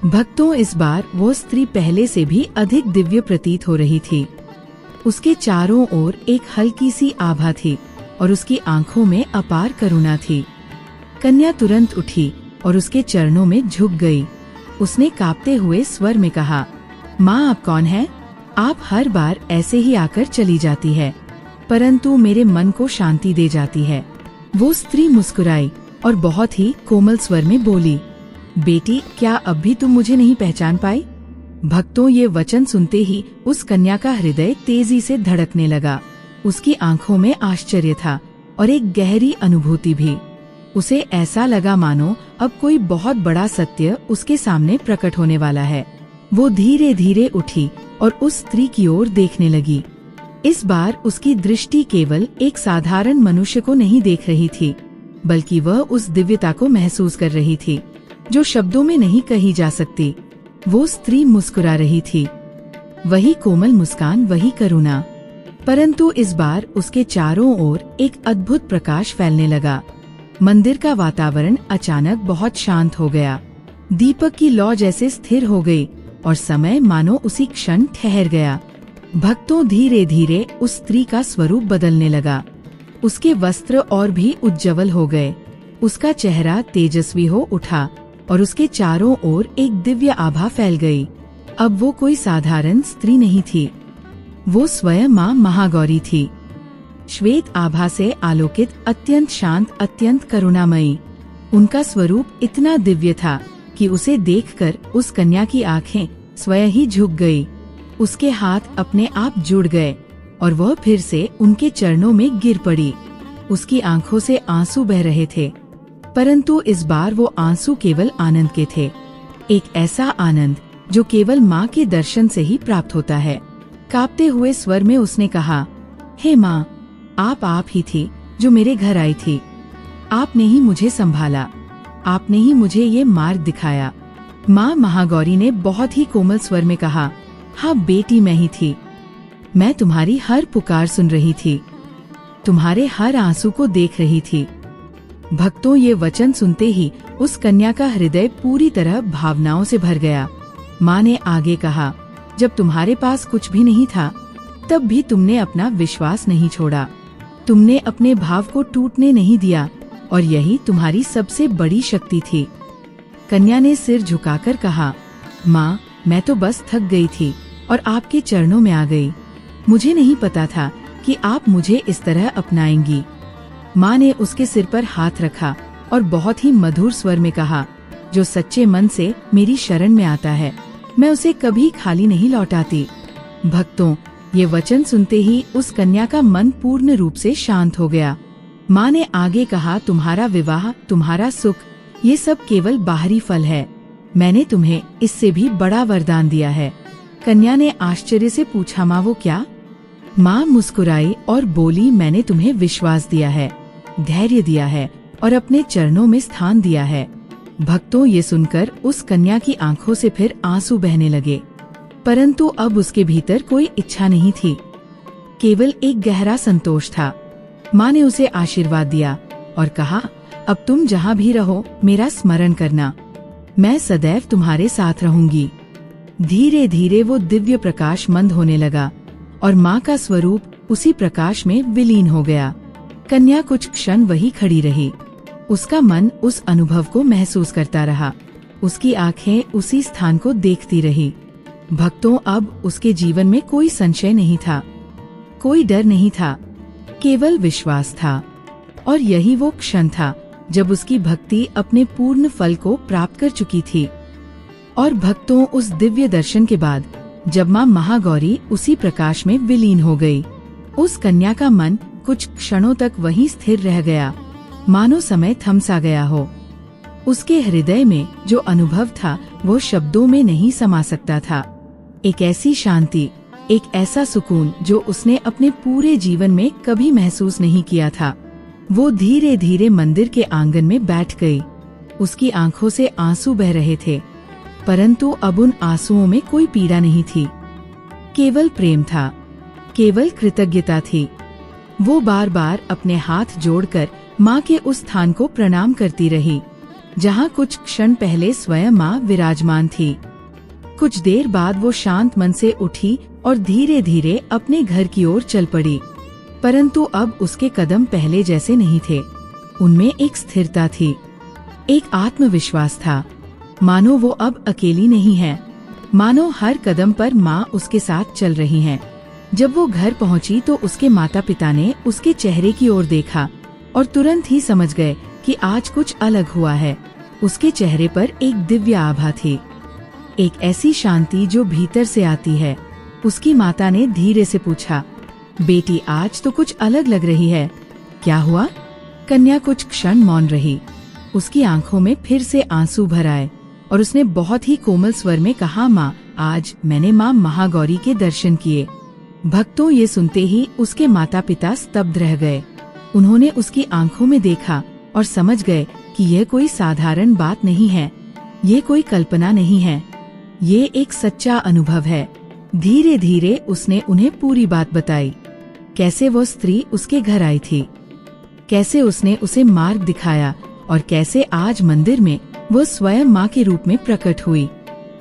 भक्तों, इस बार वो स्त्री पहले से भी अधिक दिव्य प्रतीत हो रही थी। उसके चारों ओर एक हल्की सी आभा थी और उसकी आंखों में अपार करुणा थी। कन्या तुरंत उठी और उसके चरणों में झुक गई। उसने कांपते हुए स्वर में कहा, माँ, आप कौन हैं? आप हर बार ऐसे ही आकर चली जाती है, परंतु मेरे मन को शांति दे जाती है। वो स्त्री मुस्कुराई और बहुत ही कोमल स्वर में बोली, बेटी, क्या अब भी तुम मुझे नहीं पहचान पाई? भक्तों, ये वचन सुनते ही उस कन्या का हृदय तेजी से धड़कने लगा। उसकी आंखों में आश्चर्य था और एक गहरी अनुभूति भी। उसे ऐसा लगा मानो अब कोई बहुत बड़ा सत्य उसके सामने प्रकट होने वाला है। वो धीरे धीरे उठी और उस स्त्री की ओर देखने लगी। इस बार उसकी दृष्टि केवल एक साधारण मनुष्य को नहीं देख रही थी, बल्कि वह उस दिव्यता को महसूस कर रही थी जो शब्दों में नहीं कही जा सकती। वो स्त्री मुस्कुरा रही थी, वही कोमल मुस्कान, वही करुणा, परंतु इस बार उसके चारों ओर एक अद्भुत प्रकाश फैलने लगा। मंदिर का वातावरण अचानक बहुत शांत हो गया। दीपक की लौ जैसे स्थिर हो गई और समय मानो उसी क्षण ठहर गया। भक्तों, धीरे धीरे उस स्त्री का स्वरूप बदलने लगा। उसके वस्त्र और भी उज्जवल हो गए, उसका चेहरा तेजस्वी हो उठा और उसके चारों ओर एक दिव्य आभा फैल गई। अब वो कोई साधारण स्त्री नहीं थी, वो स्वयं माँ महागौरी थी। श्वेत आभा से आलोकित, अत्यंत शांत, अत्यंत करुणामयी। उनका स्वरूप इतना दिव्य था कि उसे देखकर उस कन्या की आंखें स्वयं ही झुक गई। उसके हाथ अपने आप जुड़ गए और वह फिर से उनके चरणों में गिर पड़ी। उसकी आंखों से आंसू बह रहे थे, परंतु इस बार वो आंसू केवल आनंद के थे, एक ऐसा आनंद जो केवल माँ के दर्शन से ही प्राप्त होता है। कांपते हुए स्वर में उसने कहा, हे माँ, आप ही थी जो मेरे घर आई थी। आपने ही मुझे संभाला, आपने ही मुझे ये मार्ग दिखाया। माँ महागौरी ने बहुत ही कोमल स्वर में कहा, हाँ बेटी, मैं ही थी। मैं तुम्हारी हर पुकार सुन रही थी, तुम्हारे हर आंसू को देख रही थी। भक्तों, ये वचन सुनते ही उस कन्या का हृदय पूरी तरह भावनाओं से भर गया। माँ ने आगे कहा, जब तुम्हारे पास कुछ भी नहीं था, तब भी तुमने अपना विश्वास नहीं छोड़ा, तुमने अपने भाव को टूटने नहीं दिया और यही तुम्हारी सबसे बड़ी शक्ति थी। कन्या ने सिर झुकाकर कहा, माँ, मैं तो बस थक गई थी और आपके चरणों में आ गई। मुझे नहीं पता था कि आप मुझे इस तरह अपनाएंगी। माँ ने उसके सिर पर हाथ रखा और बहुत ही मधुर स्वर में कहा, जो सच्चे मन से मेरी शरण में आता है, मैं उसे कभी खाली नहीं लौटाती। भक्तों, ये वचन सुनते ही उस कन्या का मन पूर्ण रूप से शांत हो गया। माँ ने आगे कहा, तुम्हारा विवाह, तुम्हारा सुख, ये सब केवल बाहरी फल है। मैंने तुम्हें इससे भी बड़ा वरदान दिया है। कन्या ने आश्चर्य से पूछा, माँ वो क्या? माँ मुस्कुराई और बोली, मैंने तुम्हें विश्वास दिया है, धैर्य दिया है और अपने चरणों में स्थान दिया है। भक्तों, ये सुनकर उस कन्या की आंखों से फिर आंसू बहने लगे, परंतु अब उसके भीतर कोई इच्छा नहीं थी, केवल एक गहरा संतोष था। माँ ने उसे आशीर्वाद दिया और कहा, अब तुम जहाँ भी रहो मेरा स्मरण करना, मैं सदैव तुम्हारे साथ रहूंगी। धीरे धीरे वो दिव्य प्रकाश मंद होने लगा और माँ का स्वरूप उसी प्रकाश में विलीन हो गया। कन्या कुछ क्षण वही खड़ी रही, उसका मन उस अनुभव को महसूस करता रहा, उसकी आंखें उसी स्थान को देखती रही। भक्तों, अब उसके जीवन में कोई संशय नहीं था, कोई डर नहीं था, केवल विश्वास था। और यही वो क्षण था जब उसकी भक्ति अपने पूर्ण फल को प्राप्त कर चुकी थी। और भक्तों, उस दिव्य दर्शन के बाद जब माँ महागौरी उसी प्रकाश में विलीन हो गई, उस कन्या का मन कुछ क्षणों तक वहीं स्थिर रह गया, मानो समय थम सा गया हो। उसके हृदय में जो अनुभव था वो शब्दों में नहीं समा सकता था। एक ऐसी शांति, एक ऐसा सुकून जो उसने अपने पूरे जीवन में कभी महसूस नहीं किया था। वो धीरे धीरे मंदिर के आंगन में बैठ गई। उसकी आंखों से आंसू बह रहे थे, परंतु अब उन आंसुओं में कोई पीड़ा नहीं थी, केवल प्रेम था, केवल कृतज्ञता थी। वो बार बार अपने हाथ जोड़कर माँ के उस स्थान को प्रणाम करती रही, जहाँ कुछ क्षण पहले स्वयं माँ विराजमान थी। कुछ देर बाद वो शांत मन से उठी और धीरे धीरे अपने घर की ओर चल पड़ी। परंतु अब उसके कदम पहले जैसे नहीं थे। उनमें एक स्थिरता थी, एक आत्मविश्वास था, मानो वो अब अकेली नहीं है, मानो हर कदम पर माँ उसके साथ चल रही हैं। जब वो घर पहुंची तो उसके माता पिता ने उसके चेहरे की ओर देखा और तुरंत ही समझ गए कि आज कुछ अलग हुआ है। उसके चेहरे पर एक दिव्य आभा थी, एक ऐसी शांति जो भीतर से आती है। उसकी माता ने धीरे से पूछा, बेटी आज तो कुछ अलग लग रही है, क्या हुआ? कन्या कुछ क्षण मौन रही। उसकी आंखों में फिर से आंसू भर आए और उसने बहुत ही कोमल स्वर में कहा, माँ, आज मैंने माँ महागौरी के दर्शन किए। भक्तों, ये सुनते ही उसके माता पिता स्तब्ध रह गए। उन्होंने उसकी आंखों में देखा और समझ गए कि यह कोई साधारण बात नहीं है, ये कोई कल्पना नहीं है, ये एक सच्चा अनुभव है। धीरे धीरे उसने उन्हें पूरी बात बताई, कैसे वो स्त्री उसके घर आई थी, कैसे उसने उसे मार्ग दिखाया और कैसे आज मंदिर में वो स्वयं माँ के रूप में प्रकट हुई।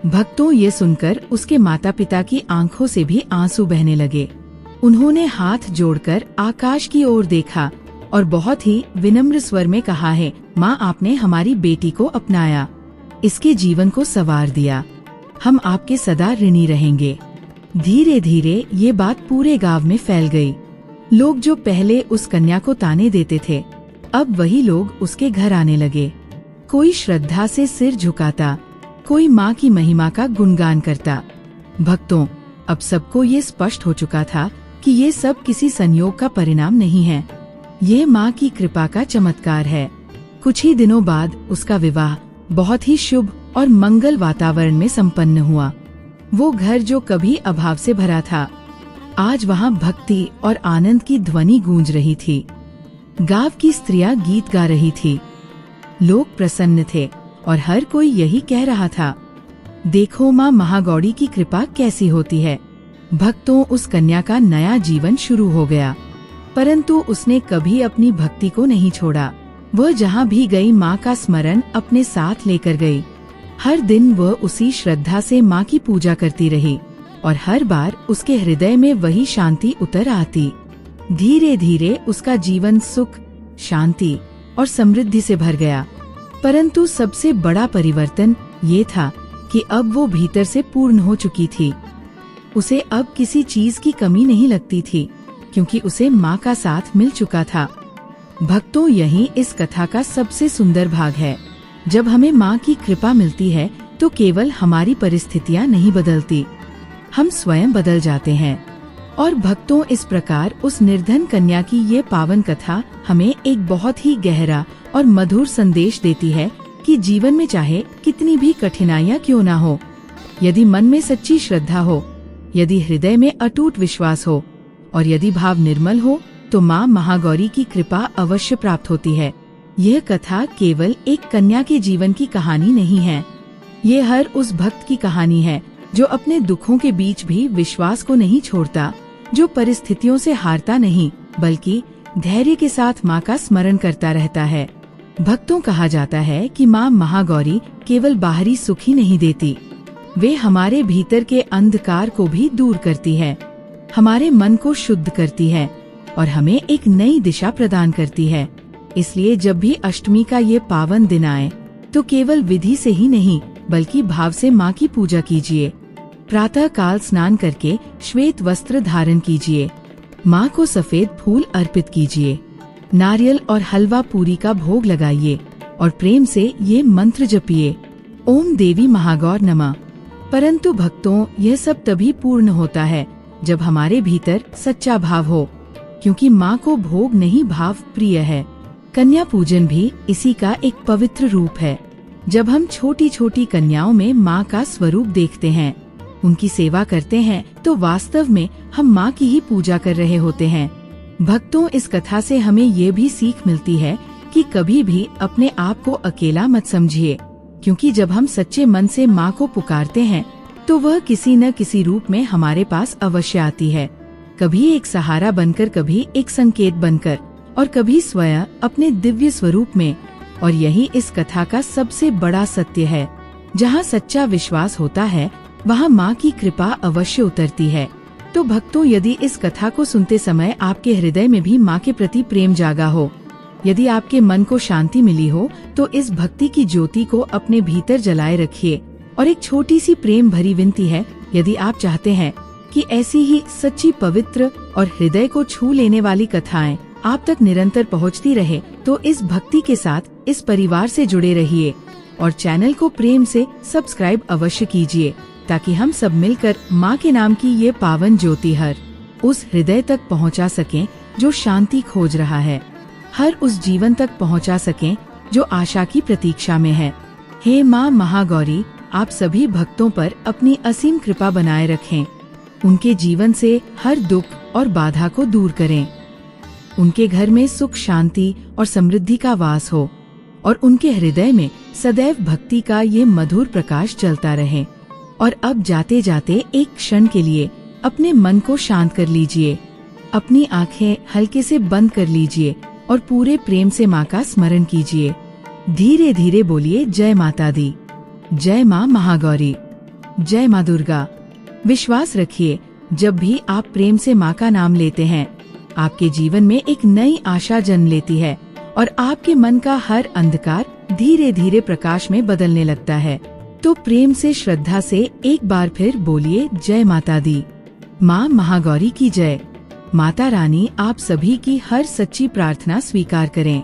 भक्तों, ये सुनकर उसके माता पिता की आंखों से भी आंसू बहने लगे। उन्होंने हाथ जोड़कर आकाश की ओर देखा और बहुत ही विनम्र स्वर में कहा है, माँ, आपने हमारी बेटी को अपनाया, इसके जीवन को संवार दिया, हम आपके सदा ऋणी रहेंगे। धीरे धीरे ये बात पूरे गांव में फैल गई। लोग जो पहले उस कन्या को ताने देते थे, अब वही लोग उसके घर आने लगे। कोई श्रद्धा से सिर झुकाता, कोई माँ की महिमा का गुणगान करता। भक्तों, अब सबको ये स्पष्ट हो चुका था कि ये सब किसी संयोग का परिणाम नहीं है, ये माँ की कृपा का चमत्कार है। कुछ ही दिनों बाद उसका विवाह बहुत ही शुभ और मंगल वातावरण में संपन्न हुआ। वो घर जो कभी अभाव से भरा था, आज वहाँ भक्ति और आनंद की ध्वनि गूंज रही थी। गांव की स्त्रियां गीत गा रही थी, लोग प्रसन्न थे और हर कोई यही कह रहा था, देखो माँ महागौरी की कृपा कैसी होती है। भक्तों, उस कन्या का नया जीवन शुरू हो गया, परंतु उसने कभी अपनी भक्ति को नहीं छोड़ा। वह जहाँ भी गई माँ का स्मरण अपने साथ लेकर गई। हर दिन वह उसी श्रद्धा से माँ की पूजा करती रही और हर बार उसके हृदय में वही शांति उतर आती। धीरे धीरे उसका जीवन सुख, शांति और समृद्धि से भर गया। परंतु सबसे बड़ा परिवर्तन ये था कि अब वो भीतर से पूर्ण हो चुकी थी। उसे अब किसी चीज की कमी नहीं लगती थी, क्योंकि उसे माँ का साथ मिल चुका था। भक्तों, यही इस कथा का सबसे सुंदर भाग है। जब हमें माँ की कृपा मिलती है तो केवल हमारी परिस्थितियाँ नहीं बदलती, हम स्वयं बदल जाते हैं। और भक्तों, इस प्रकार उस निर्धन कन्या की ये पावन कथा हमें एक बहुत ही गहरा और मधुर संदेश देती है कि जीवन में चाहे कितनी भी कठिनाइयाँ क्यों ना हो, यदि मन में सच्ची श्रद्धा हो, यदि हृदय में अटूट विश्वास हो और यदि भाव निर्मल हो, तो माँ महागौरी की कृपा अवश्य प्राप्त होती है। यह कथा केवल एक कन्या के जीवन की कहानी नहीं है, ये हर उस भक्त की कहानी है जो अपने दुखों के बीच भी विश्वास को नहीं छोड़ता, जो परिस्थितियों से हारता नहीं बल्कि धैर्य के साथ माँ का स्मरण करता रहता है। भक्तों, कहा जाता है कि माँ महागौरी केवल बाहरी सुख ही नहीं देती, वे हमारे भीतर के अंधकार को भी दूर करती है, हमारे मन को शुद्ध करती है और हमें एक नई दिशा प्रदान करती है। इसलिए जब भी अष्टमी का ये पावन दिन आए तो केवल विधि से ही नहीं बल्कि भाव से माँ की पूजा कीजिए। प्रातः काल स्नान करके श्वेत वस्त्र धारण कीजिए, माँ को सफेद फूल अर्पित कीजिए, नारियल और हलवा पूरी का भोग लगाइए और प्रेम से ये मंत्र जपिए, ओम देवी महागौर नमः। परंतु भक्तों, यह सब तभी पूर्ण होता है जब हमारे भीतर सच्चा भाव हो, क्योंकि माँ को भोग नहीं भाव प्रिय है। कन्या पूजन भी इसी का एक पवित्र रूप है। जब हम छोटी छोटी कन्याओं में माँ का स्वरूप देखते हैं, उनकी सेवा करते हैं, तो वास्तव में हम माँ की ही पूजा कर रहे होते हैं। भक्तों, इस कथा से हमें ये भी सीख मिलती है कि कभी भी अपने आप को अकेला मत समझिए, क्योंकि जब हम सच्चे मन से माँ को पुकारते हैं तो वह किसी न किसी रूप में हमारे पास अवश्य आती है। कभी एक सहारा बनकर, कभी एक संकेत बनकर, और कभी स्वयं अपने दिव्य स्वरूप में। और यही इस कथा का सबसे बड़ा सत्य है। जहाँ सच्चा विश्वास होता है, वहाँ माँ की कृपा अवश्य उतरती है। तो भक्तों, यदि इस कथा को सुनते समय आपके हृदय में भी माँ के प्रति प्रेम जागा हो, यदि आपके मन को शांति मिली हो, तो इस भक्ति की ज्योति को अपने भीतर जलाए रखिए। और एक छोटी सी प्रेम भरी विनती है, यदि आप चाहते हैं कि ऐसी ही सच्ची, पवित्र और हृदय को छू लेने वाली कथाएं आप तक निरंतर पहुंचती रहे, तो इस भक्ति के साथ इस परिवार से जुड़े रहिए और चैनल को प्रेम से सब्सक्राइब अवश्य कीजिए, ताकि हम सब मिलकर माँ के नाम की ये पावन ज्योति हर उस हृदय तक पहुँचा सकें जो शांति खोज रहा है, हर उस जीवन तक पहुँचा सकें जो आशा की प्रतीक्षा में है। हे माँ महागौरी, आप सभी भक्तों पर अपनी असीम कृपा बनाए रखें। उनके जीवन से हर दुख और बाधा को दूर करें। उनके घर में सुख, शांति और समृद्धि का वास हो, और उनके हृदय में सदैव भक्ति का ये मधुर प्रकाश चलता रहे। और अब जाते जाते एक क्षण के लिए अपने मन को शांत कर लीजिए, अपनी आंखें हल्के से बंद कर लीजिए और पूरे प्रेम से माँ का स्मरण कीजिए। धीरे धीरे बोलिए, जय माता दी, जय माँ महागौरी, जय माँ दुर्गा। विश्वास रखिए, जब भी आप प्रेम से माँ का नाम लेते हैं, आपके जीवन में एक नई आशा जन्म लेती है और आपके मन का हर अंधकार धीरे धीरे प्रकाश में बदलने लगता है। तो प्रेम से, श्रद्धा से एक बार फिर बोलिए, जय माता दी, माँ महागौरी की जय। माता रानी आप सभी की हर सच्ची प्रार्थना स्वीकार करें।